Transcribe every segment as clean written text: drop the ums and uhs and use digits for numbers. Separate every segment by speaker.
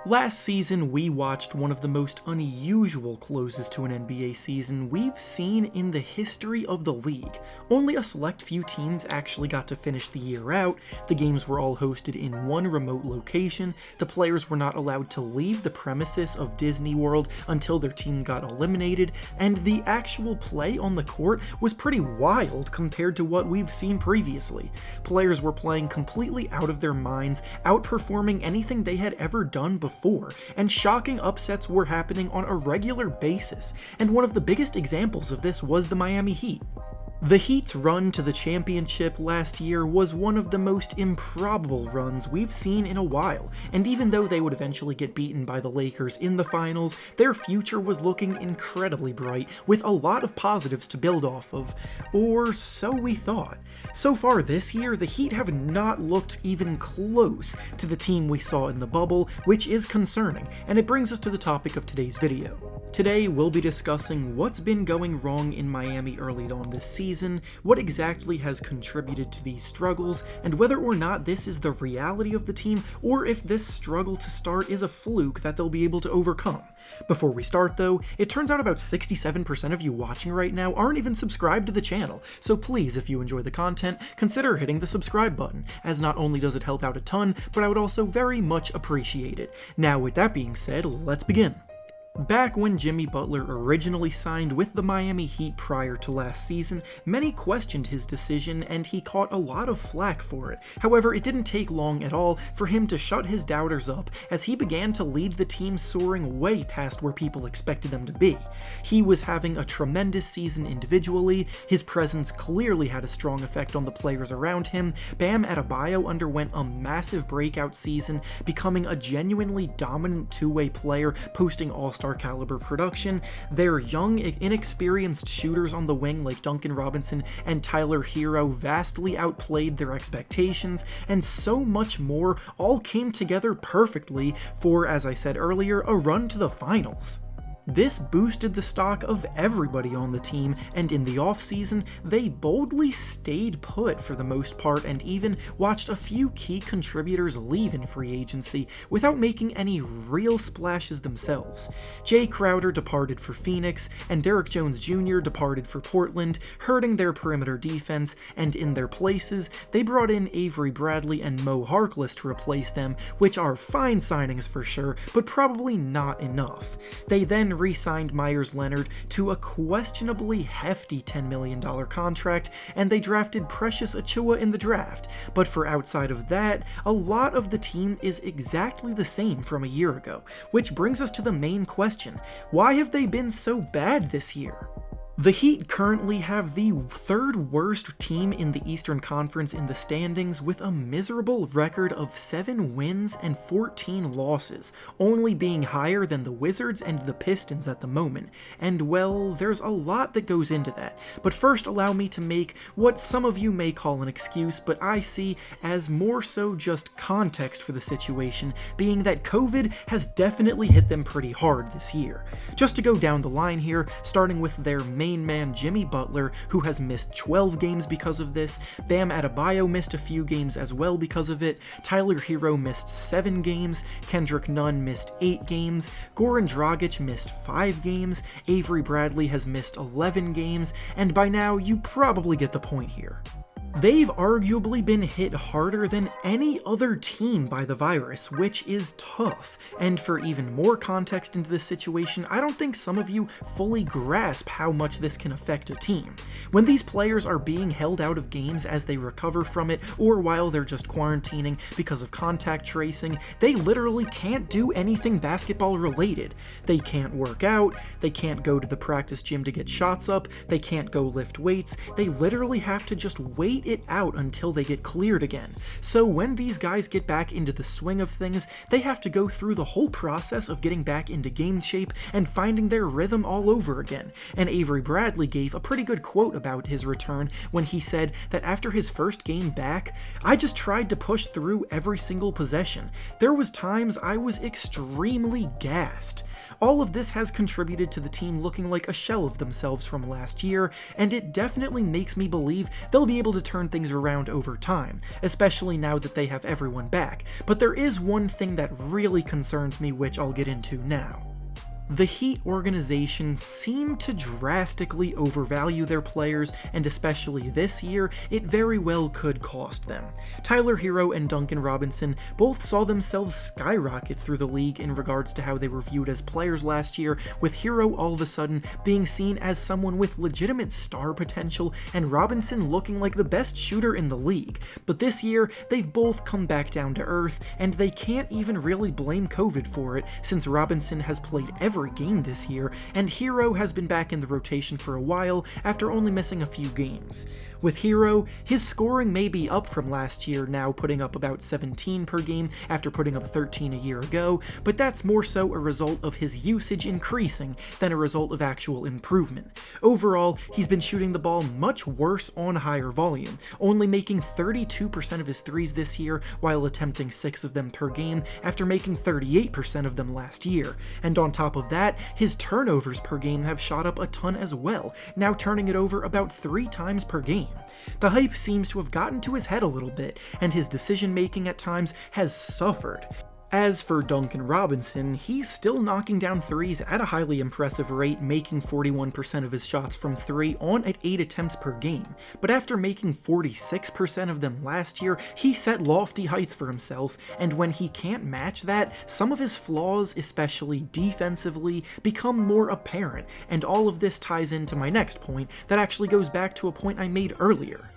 Speaker 1: Last season, we watched one of the most unusual closes to an NBA season we've seen in the history of the league. Only a select few teams actually got to finish the year out, the games were all hosted in one remote location, the players were not allowed to leave the premises of Disney World until their team got eliminated, and the actual play on the court was pretty wild compared to what we've seen previously. Players were playing completely out of their minds, outperforming anything they had ever done before, and shocking upsets were happening on a regular basis, and one of the biggest examples of this was the Miami Heat. The Heat's run to the championship last year was one of the most improbable runs we've seen in a while, and even though they would eventually get beaten by the Lakers in the finals, their future was looking incredibly bright, with a lot of positives to build off of, or so we thought. So far this year, the Heat have not looked even close to the team we saw in the bubble, which is concerning, and it brings us to the topic of today's video. Today, we'll be discussing what's been going wrong in Miami early on this season, what exactly has contributed to these struggles, and whether or not this is the reality of the team, or if this struggle to start is a fluke that they'll be able to overcome. Before we start though, it turns out about 67% of you watching right now aren't even subscribed to the channel, so please, if you enjoy the content, consider hitting the subscribe button, as not only does it help out a ton, but I would also very much appreciate it. Now with that being said, let's begin. Back when Jimmy Butler originally signed with the Miami Heat prior to last season, many questioned his decision and he caught a lot of flack for it. However, it didn't take long at all for him to shut his doubters up as he began to lead the team soaring way past where people expected them to be. He was having a tremendous season individually, his presence clearly had a strong effect on the players around him, Bam Adebayo underwent a massive breakout season, becoming a genuinely dominant two-way player, posting all-star caliber production. Their young, inexperienced shooters on the wing like Duncan Robinson and Tyler Herro vastly outplayed their expectations, and so much more all came together perfectly for, as I said earlier, a run to the finals. This boosted the stock of everybody on the team, and in the offseason, they boldly stayed put for the most part and even watched a few key contributors leave in free agency without making any real splashes themselves. Jay Crowder departed for Phoenix, and Derrick Jones Jr. departed for Portland, hurting their perimeter defense, and in their places, they brought in Avery Bradley and Mo Harkless to replace them, which are fine signings for sure, but probably not enough. They then re-signed Myers Leonard to a questionably hefty $10 million contract, and they drafted Precious Achiuwa in the draft, but for outside of that, a lot of the team is exactly the same from a year ago, which brings us to the main question: why have they been so bad this year? The Heat currently have the third worst team in the Eastern Conference in the standings with a miserable record of 7 wins and 14 losses, only being higher than the Wizards and the Pistons at the moment, and well, there's a lot that goes into that. But first allow me to make what some of you may call an excuse, but I see as more so just context for the situation, being that COVID has definitely hit them pretty hard this year. Just to go down the line here, starting with their main man Jimmy Butler, who has missed 12 games because of this, Bam Adebayo missed a few games as well because of it, Tyler Herro missed 7 games, Kendrick Nunn missed 8 games, Goran Dragic missed 5 games, Avery Bradley has missed 11 games, and by now you probably get the point here. They've arguably been hit harder than any other team by the virus, which is tough, and for even more context into this situation, I don't think some of you fully grasp how much this can affect a team. When these players are being held out of games as they recover from it, or while they're just quarantining because of contact tracing, they literally can't do anything basketball related. They can't work out, they can't go to the practice gym to get shots up, they can't go lift weights, they literally have to just wait it out until they get cleared again. So when these guys get back into the swing of things, they have to go through the whole process of getting back into game shape and finding their rhythm all over again. And Avery Bradley gave a pretty good quote about his return when he said that after his first game back, "I just tried to push through every single possession. There was times I was extremely gassed." All of this has contributed to the team looking like a shell of themselves from last year, and it definitely makes me believe they'll be able to turn things around over time, especially now that they have everyone back, but there is one thing that really concerns me, which I'll get into now. The Heat organization seemed to drastically overvalue their players, and especially this year, it very well could cost them. Tyler Herro and Duncan Robinson both saw themselves skyrocket through the league in regards to how they were viewed as players last year, with Herro all of a sudden being seen as someone with legitimate star potential and Robinson looking like the best shooter in the league. But this year, they've both come back down to earth, and they can't even really blame COVID for it, since Robinson has played every game this year, and Herro has been back in the rotation for a while after only missing a few games. With Herro, his scoring may be up from last year, now putting up about 17 per game after putting up 13 a year ago, but that's more so a result of his usage increasing than a result of actual improvement. Overall, he's been shooting the ball much worse on higher volume, only making 32% of his threes this year while attempting 6 of them per game after making 38% of them last year. And on top of that, his turnovers per game have shot up a ton as well, now turning it over about 3 times per game. The hype seems to have gotten to his head a little bit, and his decision-making at times has suffered. As for Duncan Robinson, he's still knocking down threes at a highly impressive rate, making 41% of his shots from 3 on at 8 attempts per game. But after making 46% of them last year, he set lofty heights for himself, and when he can't match that, some of his flaws, especially defensively, become more apparent, and all of this ties into my next point that actually goes back to a point I made earlier.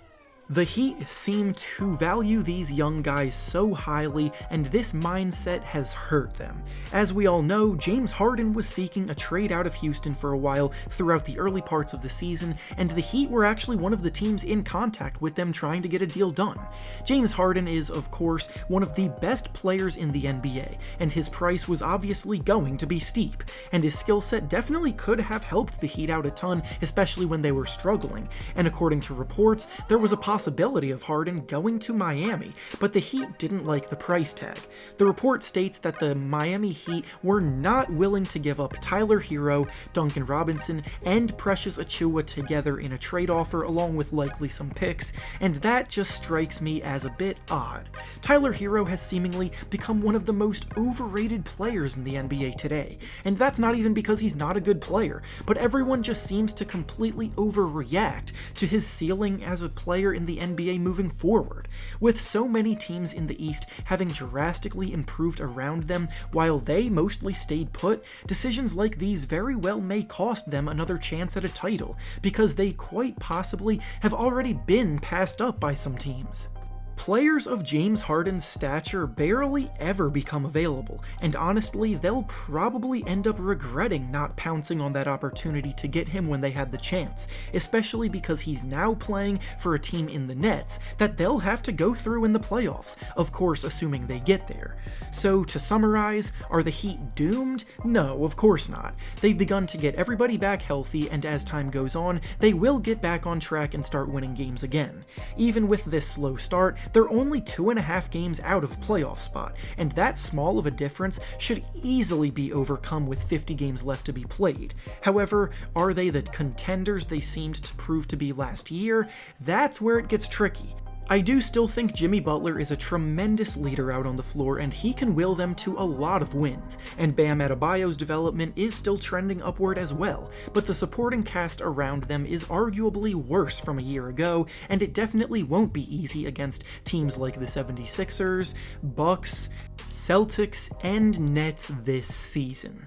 Speaker 1: The Heat seem to value these young guys so highly, and this mindset has hurt them. As we all know, James Harden was seeking a trade out of Houston for a while throughout the early parts of the season, and the Heat were actually one of the teams in contact with them trying to get a deal done. James Harden is, of course, one of the best players in the NBA, and his price was obviously going to be steep, and his skill set definitely could have helped the Heat out a ton, especially when they were struggling, and according to reports, there was a possibility of Harden going to Miami, but the Heat didn't like the price tag. The report states that the Miami Heat were not willing to give up Tyler Herro, Duncan Robinson, and Precious Achiuwa together in a trade offer along with likely some picks, and that just strikes me as a bit odd. Tyler Herro has seemingly become one of the most overrated players in the NBA today, and that's not even because he's not a good player, but everyone just seems to completely overreact to his ceiling as a player in the NBA moving forward. With so many teams in the East having drastically improved around them while they mostly stayed put, decisions like these very well may cost them another chance at a title, because they quite possibly have already been passed up by some teams. Players of James Harden's stature barely ever become available, and honestly, they'll probably end up regretting not pouncing on that opportunity to get him when they had the chance, especially because he's now playing for a team in the Nets that they'll have to go through in the playoffs, of course assuming they get there. So to summarize, are the Heat doomed? No, of course not. They've begun to get everybody back healthy, and as time goes on, they will get back on track and start winning games again. Even with this slow start, they're only 2.5 games out of playoff spot, and that small of a difference should easily be overcome with 50 games left to be played. However, are they the contenders they seemed to prove to be last year? That's where it gets tricky. I do still think Jimmy Butler is a tremendous leader out on the floor, and he can will them to a lot of wins, and Bam Adebayo's development is still trending upward as well, but the supporting cast around them is arguably worse from a year ago, and it definitely won't be easy against teams like the 76ers, Bucks, Celtics, and Nets this season.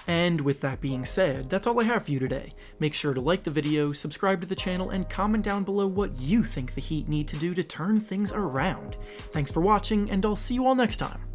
Speaker 1: And with that being said, that's all I have for you today. Make sure to like the video, subscribe to the channel, and comment down below what you think the Heat need to do to turn things around. Thanks for watching, and I'll see you all next time.